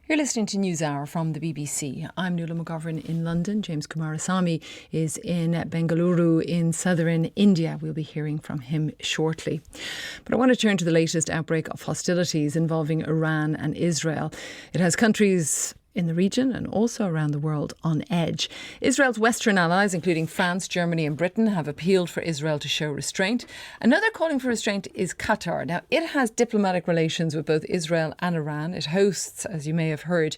You're listening to Newshour from the BBC. I'm Nuala McGovern in London. James Kumarasamy is in Bengaluru in southern India. We'll be hearing from him shortly. But I want to turn to the latest outbreak of hostilities involving Iran and Israel. It has countries in the region and also around the world on edge. Israel's Western allies, including France, Germany and Britain, have appealed for Israel to show restraint. Another calling for restraint is Qatar. Now, it has diplomatic relations with both Israel and Iran. It hosts, as you may have heard,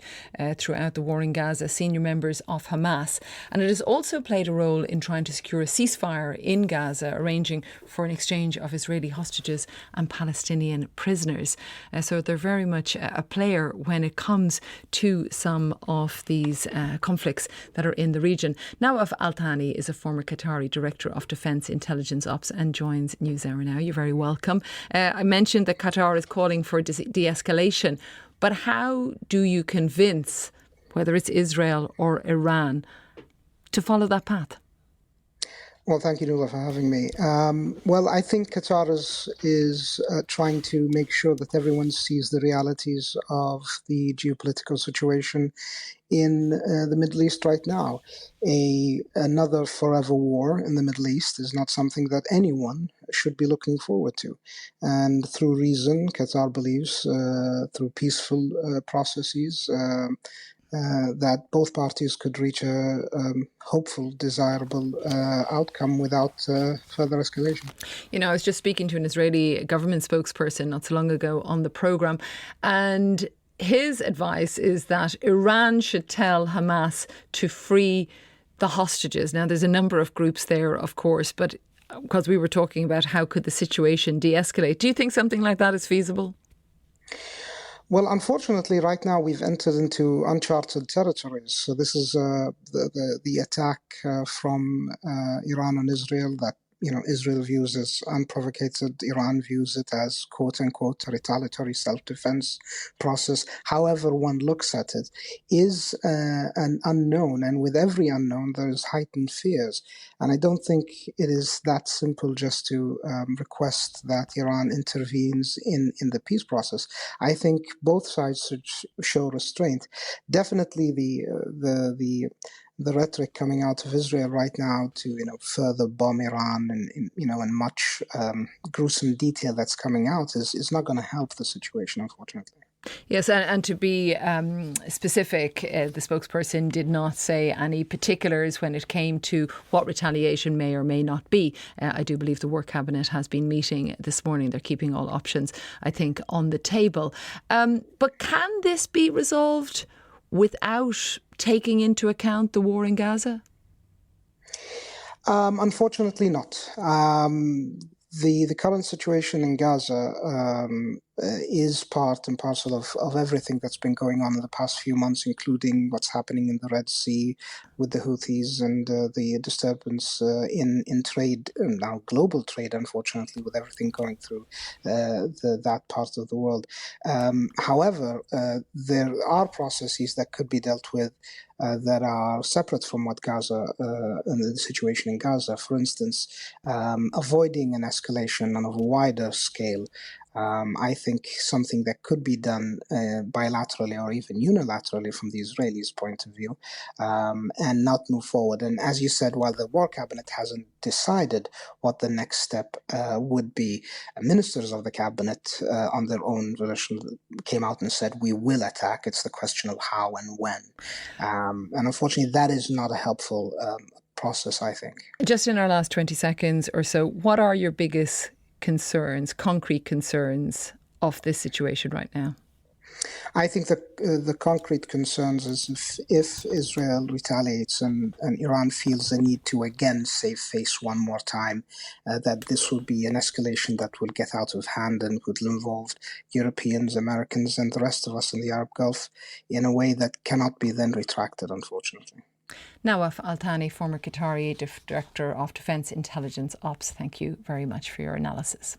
throughout the war in Gaza, senior members of Hamas. And it has also played a role in trying to secure a ceasefire in Gaza, arranging for an exchange of Israeli hostages and Palestinian prisoners. So they're very much a player when it comes to some of these conflicts that are in the region. Nawaf Al-Thani is a former Qatari Director of Defence Intelligence Ops and joins Newshour now. You're very welcome. I mentioned that Qatar is calling for de-escalation, but how do you convince, whether it's Israel or Iran, to follow that path? Well, thank you, Nuala, for having me. I think Qatar is trying to make sure that everyone sees the realities of the geopolitical situation in the Middle East right now. Another forever war in the Middle East is not something that anyone should be looking forward to. And through reason, Qatar believes, through peaceful processes, that both parties could reach a hopeful, desirable outcome without further escalation. You know, I was just speaking to an Israeli government spokesperson not so long ago on the programme, and his advice is that Iran should tell Hamas to free the hostages. Now, there's a number of groups there, of course, but because we were talking about how could the situation de-escalate, do you think something like that is feasible? Well, unfortunately, right now we've entered into uncharted territories. So this is the attack from Iran on Israel that Israel views as unprovocated. Iran views it as quote unquote a retaliatory self-defense process. However one looks at it is an unknown, and with every unknown there's heightened fears. And I don't think it is that simple just to request that Iran intervenes in the peace process. I think both sides should show restraint. Definitely the rhetoric coming out of Israel right now to further bomb Iran and in much gruesome detail that's coming out is not going to help the situation, unfortunately. Yes, and to be specific, the spokesperson did not say any particulars when it came to what retaliation may or may not be. I do believe the War Cabinet has been meeting this morning. They're keeping all options, I think, on the table. But can this be resolved without taking into account the war in Gaza? Unfortunately not. The current situation in Gaza is part and parcel of everything that's been going on in the past few months, including what's happening in the Red Sea with the Houthis and the disturbance in trade, now global trade, unfortunately, with everything going through that part of the world. However, there are processes that could be dealt with that are separate from what Gaza and the situation in Gaza. For instance, avoiding an escalation on a wider scale. I think something that could be done bilaterally or even unilaterally from the Israelis' point of view, and not move forward. And as you said, while the War Cabinet hasn't decided what the next step would be, ministers of the cabinet on their own volition came out and said, we will attack. It's the question of how and when. And unfortunately, that is not a helpful process, I think. Just in our last 20 seconds or so, what are your biggest concerns, concrete concerns of this situation right now? I think that the concrete concerns is if Israel retaliates and Iran feels the need to again save face one more time, that this will be an escalation that will get out of hand and would involve Europeans, Americans, and the rest of us in the Arab Gulf in a way that cannot be then retracted, unfortunately. Nawaf Al-Thani, former Qatari Director of Defence Intelligence Ops, thank you very much for your analysis.